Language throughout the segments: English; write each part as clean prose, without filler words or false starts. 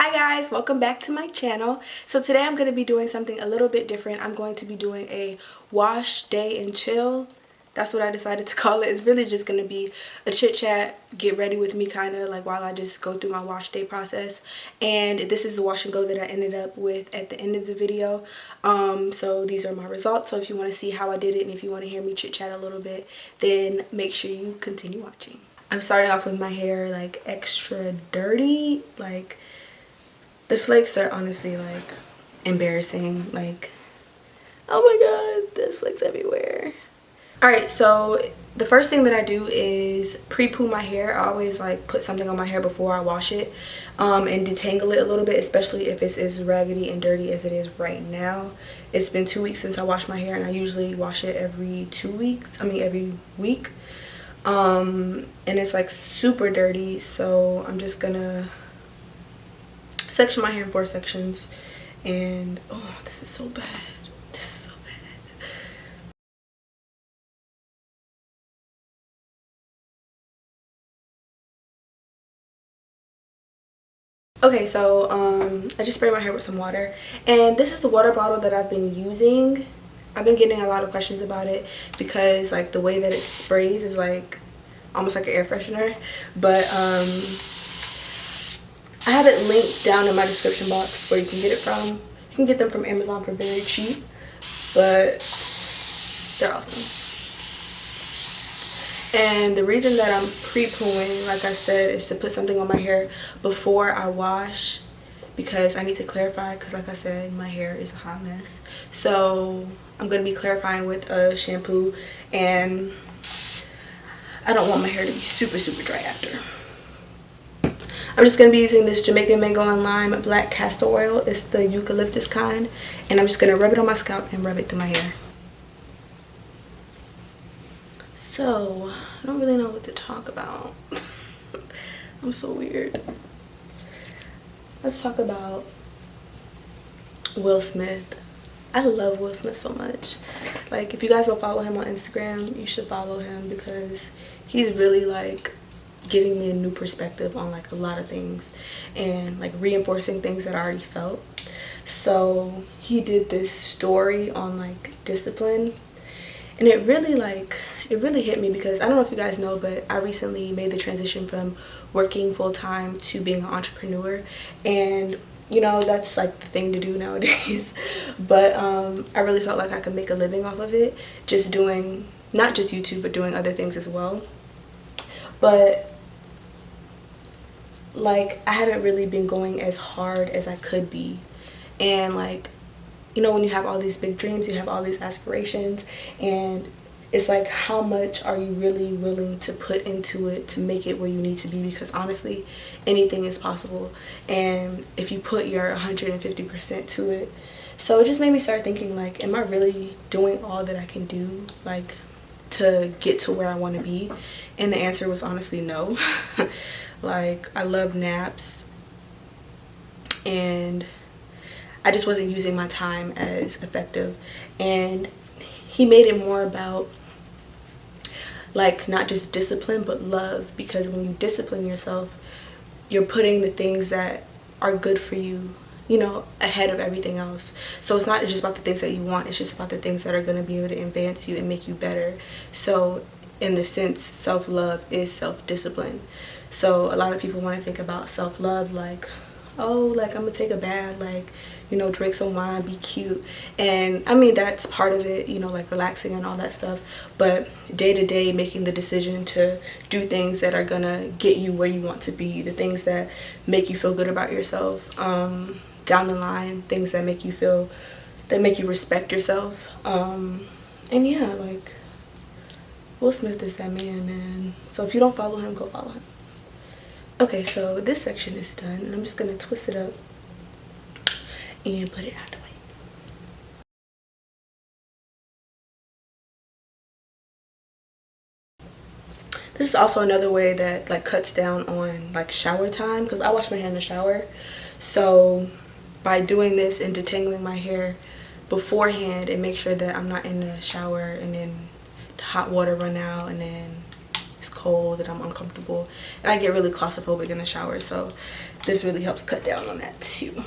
Hi guys, welcome back to my channel. So today I'm going to be doing something a little bit different. I'm going to be doing a wash, day, and chill. That's what I decided to call it. It's really just going to be a chit chat, get ready with me kind of like while I just go through my wash day process. And this is the wash and go that I ended up with at the end of the video. So these are my results. So if you want to see how I did it and if you want to hear me chit chat a little bit, then make sure you continue watching. I'm starting off with my hair like extra dirty, like the flakes are honestly like embarrassing. Like, oh my god, there's flakes everywhere. Alright, so the first thing that I do is pre-poo my hair. I always like put something on my hair before I wash it and detangle it a little bit, especially if it's as raggedy and dirty as it is right now. It's been 2 weeks since I washed my hair, and I usually wash it every 2 weeks. Every week. And it's like super dirty, so I'm just gonna section my hair in 4 sections. And oh, this is so bad. This is so bad. Okay, so I just sprayed my hair with some water, and this is the water bottle that I've been using. I've been getting a lot of questions about it because like the way that it sprays is like almost like an air freshener, but I have it linked down in my description box where you can get it from. You can get them from Amazon for very cheap, but they're awesome. And the reason that I'm pre-pooing, like I said, is to put something on my hair before I wash, because I need to clarify, because like I said, my hair is a hot mess. So I'm going to be clarifying with a shampoo, and I don't want my hair to be super dry after. I'm just going to be using this Jamaican Mango and Lime Black Castor Oil. It's the eucalyptus kind. And I'm just going to rub it on my scalp and rub it through my hair. So, I don't really know what to talk about. I'm so weird. Let's talk about Will Smith. I love Will Smith so much. Like, if you guys don't follow him on Instagram, you should follow him because he's really like giving me a new perspective on like a lot of things and like reinforcing things that I already felt. So he did this story on like discipline, and it really hit me because I don't know if you guys know, but I recently made the transition from working full-time to being an entrepreneur, and you know, that's like the thing to do nowadays. But I really felt like I could make a living off of it, just doing not just YouTube but doing other things as well. But like I haven't really been going as hard as I could be. And like, you know, when you have all these big dreams, you have all these aspirations, and it's like, how much are you really willing to put into it to make it where you need to be? Because honestly, anything is possible, and if you put your 150% to it. So it just made me start thinking like, am I really doing all that I can do like to get to where I want to be? And the answer was honestly no. Like, I love naps, and I just wasn't using my time as effective. And he made it more about like not just discipline but love, because when you discipline yourself, you're putting the things that are good for you, you know, ahead of everything else. So it's not just about the things that you want, it's just about the things that are going to be able to advance you and make you better. So in the sense, self-love is self-discipline. So a lot of people want to think about self-love like, oh, like I'm gonna take a bath, like, you know, drink some wine, be cute. And I mean, that's part of it, you know, like relaxing and all that stuff. But day to day, making the decision to do things that are gonna get you where you want to be, the things that make you feel good about yourself, down the line, things that make you respect yourself. And yeah, like Will Smith is that man. So if you don't follow him, go follow him. Okay, so this section is done, and I'm just going to twist it up and put it out the way. This is also another way that like cuts down on like shower time, because I wash my hair in the shower. So by doing this and detangling my hair beforehand, and make sure that I'm not in the shower and then the hot water run out and then it's cold and I'm uncomfortable, and I get really claustrophobic in the shower, so this really helps cut down on that too.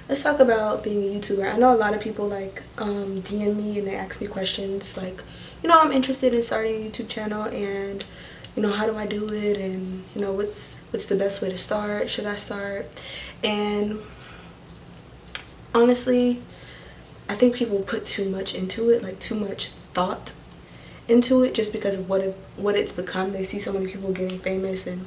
Let's talk about being a YouTuber. I know a lot of people like DM me and they ask me questions like, you know, I'm interested in starting a YouTube channel, and you know, how do I do it, and you know, what's the best way to start, should I start? And honestly, I think people put too much into it, like too much thought into it, just because of what it's become. They see so many people getting famous, and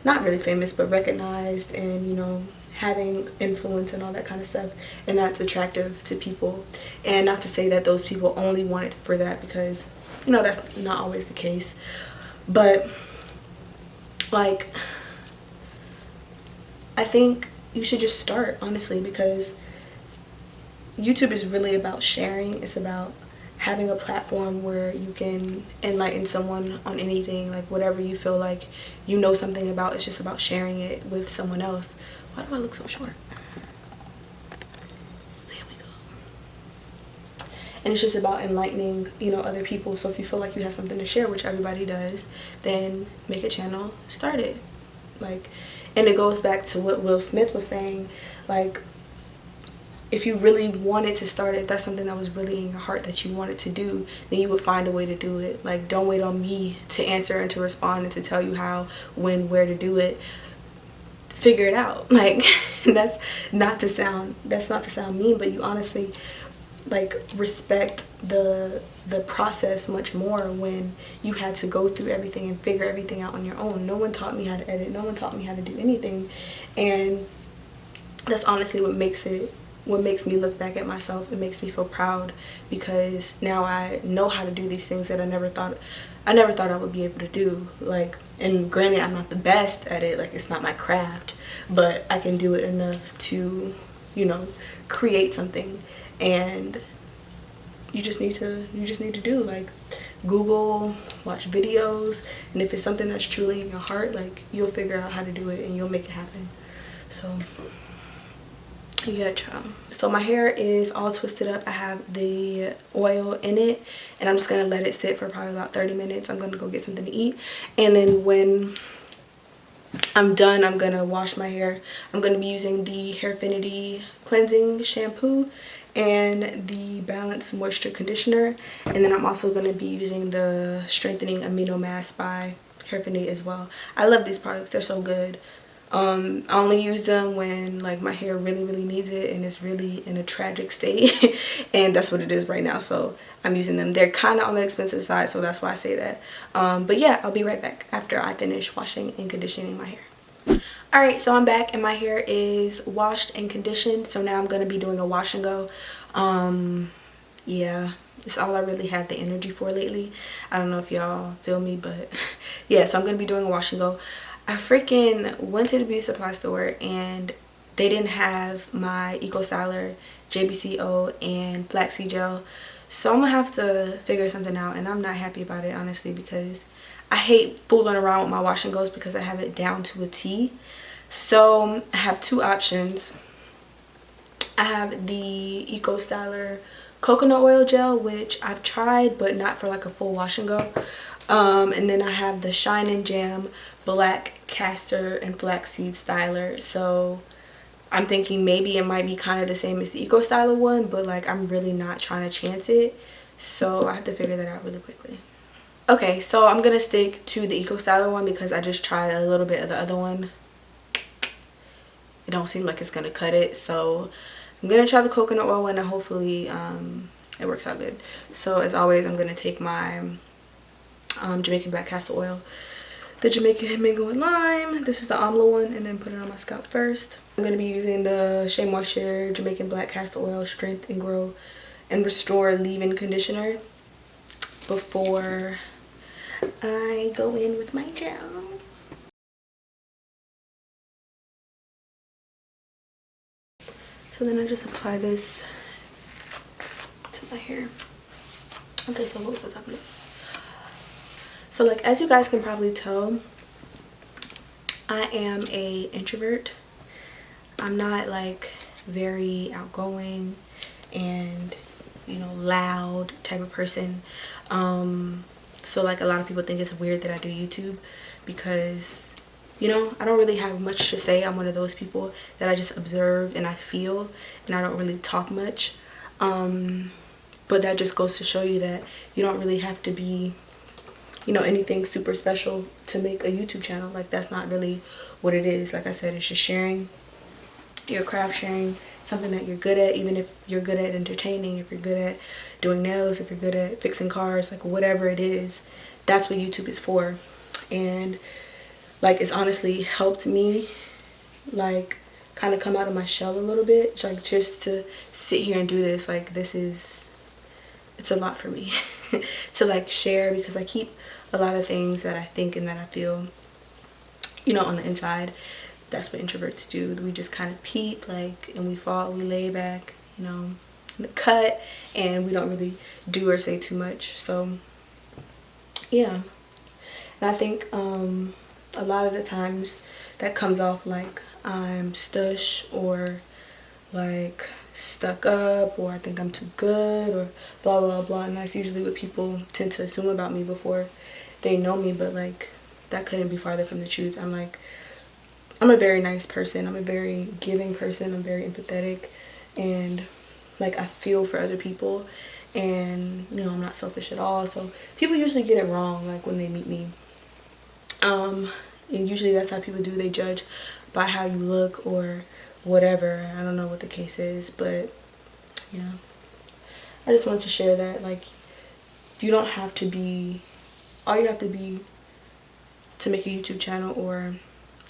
not really famous but recognized, and you know, having influence and all that kind of stuff, and that's attractive to people. And not to say that those people only want it for that, because you know, that's not always the case. But like, I think you should just start, honestly, because YouTube is really about sharing. It's about having a platform where you can enlighten someone on anything, like whatever you feel like you know something about. It's just about sharing it with someone else. Why do I look so short? There we go. And it's just about enlightening, you know, other people. So if you feel like you have something to share, which everybody does, then make a channel, start it. Like, and it goes back to what Will Smith was saying, like, if you really wanted to start it, if that's something that was really in your heart that you wanted to do, then you would find a way to do it. Like, don't wait on me to answer and to respond and to tell you how, when, where to do it. Figure it out. Like, that's not to sound mean, but you honestly, like, respect the process much more when you had to go through everything and figure everything out on your own. No one taught me how to edit. No one taught me how to do anything. And that's honestly what makes me look back at myself. It makes me feel proud, because now I know how to do these things that I never thought I would be able to do. Like, and granted, I'm not the best at it, like, it's not my craft, but I can do it enough to, you know, create something. And you just need to do, like, Google, watch videos, and if it's something that's truly in your heart, like, you'll figure out how to do it and you'll make it happen. So yeah, child. So my hair is all twisted up. I have the oil in it, and I'm just gonna let it sit for probably about 30 minutes. I'm gonna go get something to eat, and then when I'm done, I'm gonna wash my hair. I'm gonna be using the Hairfinity cleansing shampoo and the Balance Moisture Conditioner, and then I'm also gonna be using the strengthening amino mask by Hairfinity as well. I love these products. They're so good. I only use them when, like, my hair really needs it and it's really in a tragic state and that's what it is right now, so I'm using them. They're kind of on the expensive side, so that's why I say that. But yeah, I'll be right back after I finish washing and conditioning my hair. Alright, so I'm back and my hair is washed and conditioned, so now I'm going to be doing a wash and go. Yeah, it's all I really had the energy for lately. I don't know if y'all feel me, but yeah, so I'm going to be doing a wash and go. I freaking went to the beauty supply store and they didn't have my Eco Styler, JBCO, and flaxseed gel. So I'm gonna have to figure something out, and I'm not happy about it, honestly, because I hate fooling around with my wash and goes because I have it down to a T. So I have two options. I have the Eco Styler coconut oil gel, which I've tried but not for like a full wash and go. And then I have the Shine and Jam black castor and flaxseed styler. So I'm thinking maybe it might be kind of the same as the Eco Styler one, but like, I'm really not trying to chance it, so I have to figure that out really quickly. Okay, so I'm gonna stick to the Eco Styler one because I just tried a little bit of the other one. It don't seem like it's gonna cut it, so I'm gonna try the coconut oil one and hopefully it works out good. So as always, I'm gonna take my Jamaican black castor oil, the Jamaican mango and lime, this is the amla one, and then put it on my scalp first. I'm going to be using the Shea Moisture Jamaican black castor oil strength and grow and restore leave-in conditioner before I go in with my gel. So then I just apply this to my hair. Okay, so what was I talking about? So like, as you guys can probably tell, I am a introvert. I'm not like very outgoing, and you know, loud type of person. So like a lot of people think it's weird that I do YouTube because, you know, I don't really have much to say. I'm one of those people that I just observe and I feel, and I don't really talk much. But that just goes to show you that you don't really have to be, you know, anything super special to make a YouTube channel. Like, that's not really what it is. Like I said, it's just sharing your craft, sharing something that you're good at. Even if you're good at entertaining, if you're good at doing nails, if you're good at fixing cars, like whatever it is, that's what YouTube is for. And like, it's honestly helped me like kind of come out of my shell a little bit, like just to sit here and do this. Like, it's a lot for me to like share, because I keep a lot of things that I think and that I feel, you know, on the inside. That's what introverts do. We just kind of peep, like, and we lay back, you know, in the cut, and we don't really do or say too much. So yeah. And I think a lot of the times that comes off like I'm stush, or like stuck up, or I think I'm too good, or blah blah blah. And that's usually what people tend to assume about me before they know me. But like, that couldn't be farther from the truth. I'm a very nice person. I'm a very giving person. I'm very empathetic, and like, I feel for other people, and you know, I'm not selfish at all. So people usually get it wrong, like when they meet me. And usually that's how people do. They judge by how you look or whatever. I don't know what the case is, but yeah, I just wanted to share that. Like, you don't have to be, all you have to be to make a YouTube channel or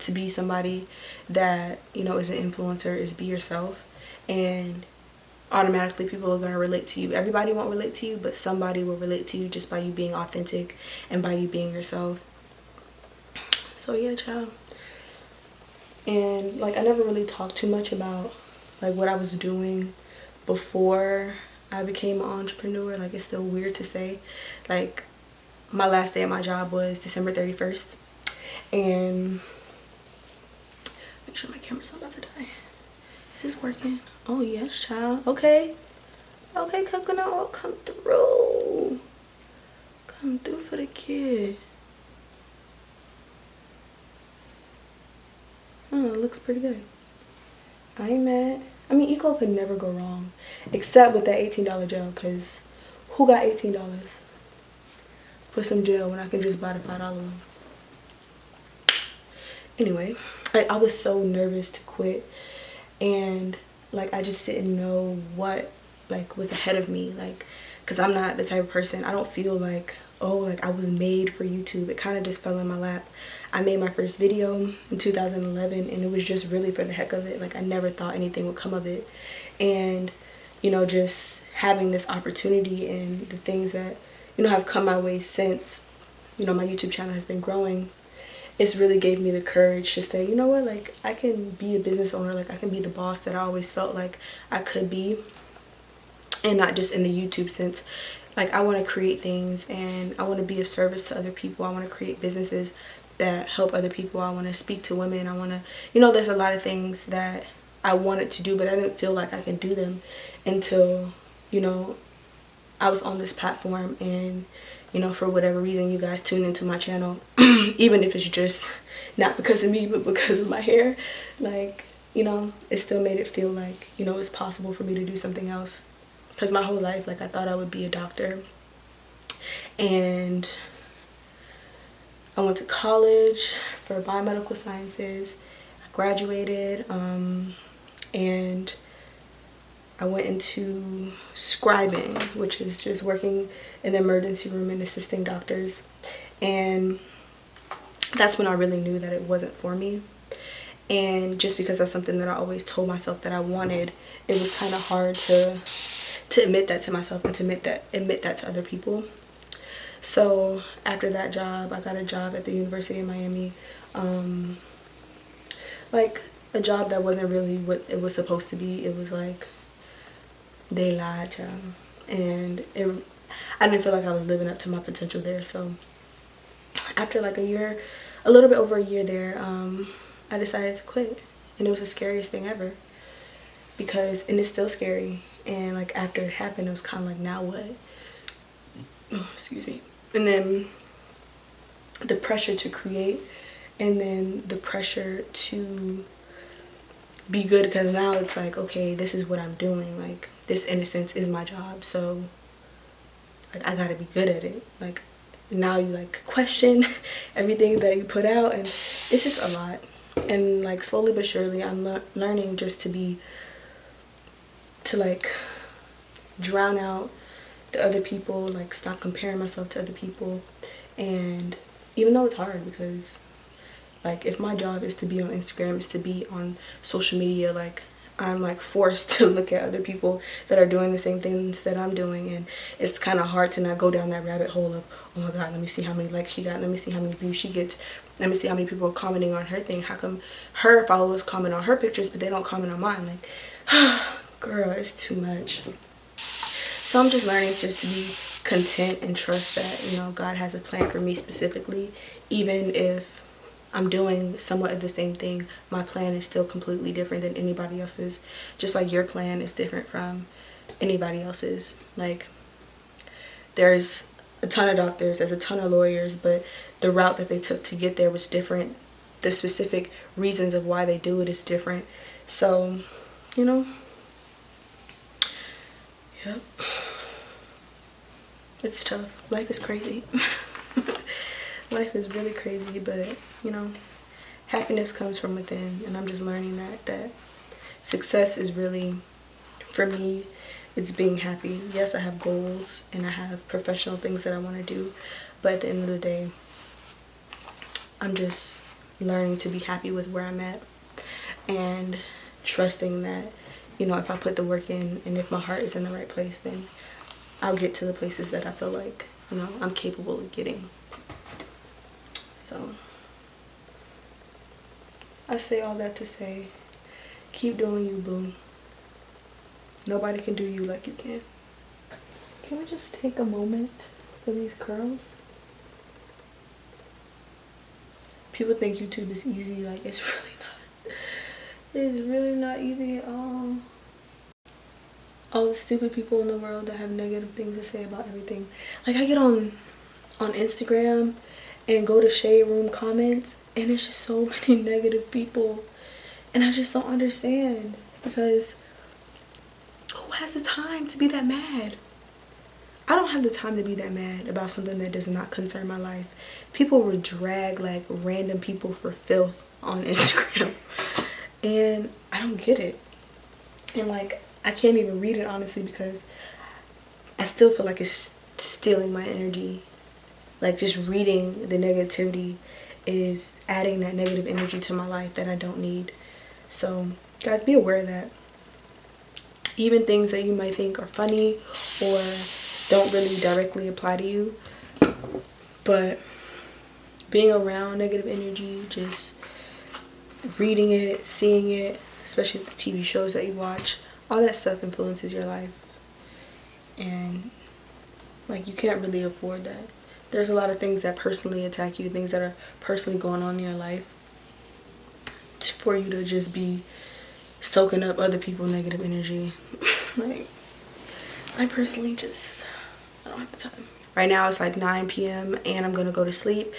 to be somebody that, you know, is an influencer, is be yourself, and automatically people are going to relate to you. Everybody won't relate to you, but somebody will relate to you just by you being authentic and by you being yourself. So yeah, child. And like, I never really talked too much about like what I was doing before I became an entrepreneur. Like, it's still weird to say. Like, my last day at my job was December 31st, and make sure my camera's not about to die. Is this working? Oh yes, child. Okay, coconut, come through for the kid. Oh, it looks pretty good. I ain't mad. I mean, Eco could never go wrong, except with that $18 gel, because who got $18 for some gel when I can just buy the $5 one? Anyway, like, I was so nervous to quit, and like, I just didn't know what like was ahead of me, like, because I'm not the type of person, I don't feel like, oh, like I was made for YouTube. It kind of just fell in my lap. I made my first video in 2011, and it was just really for the heck of it. Like, I never thought anything would come of it. And you know, just having this opportunity and the things that, you know, have come my way since, you know, my YouTube channel has been growing, it's really gave me the courage to say, you know what, like, I can be a business owner. Like, I can be the boss that I always felt like I could be, and not just in the YouTube sense. Like, I want to create things, and I want to be of service to other people. I want to create businesses that help other people. I want to speak to women. I want to, you know, there's a lot of things that I wanted to do, but I didn't feel like I can do them until, you know, I was on this platform, and you know, for whatever reason, you guys tune into my channel, even if it's just not because of me, but because of my hair. Like, you know, it still made it feel like, you know, it's possible for me to do something else. Because my whole life, like, I thought I would be a doctor, and I went to college for biomedical sciences. I graduated, and I went into scribing, which is just working in the emergency room and assisting doctors. And that's when I really knew that it wasn't for me. And just because that's something that I always told myself that I wanted, it was kind of hard to admit that to myself and to admit that to other people. So after that job, I got a job at the University of Miami, like a job that wasn't really what it was supposed to be. It was like, they lied, child. And I didn't feel like I was living up to my potential there. So after like a year, a little bit over a year there, I decided to quit. And it was the scariest thing ever, because, and it's still scary. And like after it happened, it was kind of like, now what? Oh, excuse me. And then the pressure to create, and then the pressure to be good, because now it's like, okay, this is what I'm doing. Like, this in a sense is my job, so like I gotta be good at it. Like, now you like question everything that you put out, and it's just a lot. And like slowly but surely I'm learning just to like drown out the other people, like stop comparing myself to other people. And even though it's hard, because like if my job is to be on Instagram, is to be on social media, like I'm like forced to look at other people that are doing the same things that I'm doing, and it's kind of hard to not go down that rabbit hole of, oh my god, let me see how many likes she got, let me see how many views she gets, let me see how many people are commenting on her thing, how come her followers comment on her pictures but they don't comment on mine. Like, girl, it's too much. So I'm just learning just to be content and trust that, you know, God has a plan for me specifically. Even if I'm doing somewhat of the same thing, my plan is still completely different than anybody else's. Just like your plan is different from anybody else's. Like, there's a ton of doctors, there's a ton of lawyers, but the route that they took to get there was different. The specific reasons of why they do it is different. So, you know, yep. It's tough. Life is crazy. Life is really crazy, but, you know, happiness comes from within, and I'm just learning that success is really, for me, it's being happy. Yes, I have goals and I have professional things that I want to do, but at the end of the day, I'm just learning to be happy with where I'm at, and trusting that, you know, if I put the work in and if my heart is in the right place, then I'll get to the places that I feel like, you know, I'm capable of getting. So I say all that to say, keep doing you, boo. Nobody can do you like you can. Can we just take a moment for these curls? People think YouTube is easy. Like, it's really not. It's really not easy at all. All the stupid people in the world that have negative things to say about everything. Like, I get on Instagram and go to shade room comments, and it's just so many negative people, and I just don't understand, because who has the time to be that mad? I don't have the time to be that mad about something that does not concern my life. People will drag like random people for filth on Instagram, and I don't get it. And like, I can't even read it honestly, because I still feel like it's stealing my energy. Like, just reading the negativity is adding that negative energy to my life that I don't need. So guys, be aware of that. Even things that you might think are funny or don't really directly apply to you, but being around negative energy, just reading it, seeing it, especially the TV shows that you watch, all that stuff influences your life. And like, you can't really afford that. There's a lot of things that personally attack you, things that are personally going on in your life, for you to just be soaking up other people's negative energy. Like, I personally just, I don't have the time. Right now it's like 9 p.m. and I'm gonna go to sleep,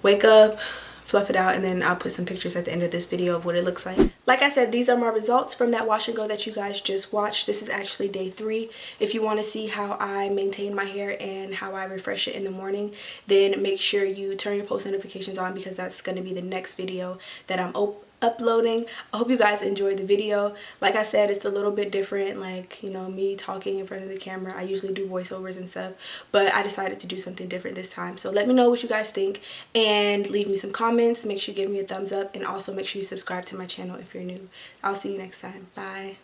wake up, fluff it out, and then I'll put some pictures at the end of this video of what it looks like. Like I said, these are my results from that wash and go that you guys just watched. This is actually day 3. If you want to see how I maintain my hair and how I refresh it in the morning, then make sure you turn your post notifications on, because that's going to be the next video that I'm uploading. I hope you guys enjoyed the video. Like I said, it's a little bit different, like, you know, me talking in front of the camera. I usually do voiceovers and stuff, but I decided to do something different this time. So let me know what you guys think, and leave me some comments. Make sure you give me a thumbs up, and also make sure you subscribe to my channel if you're new. I'll see you next time. Bye.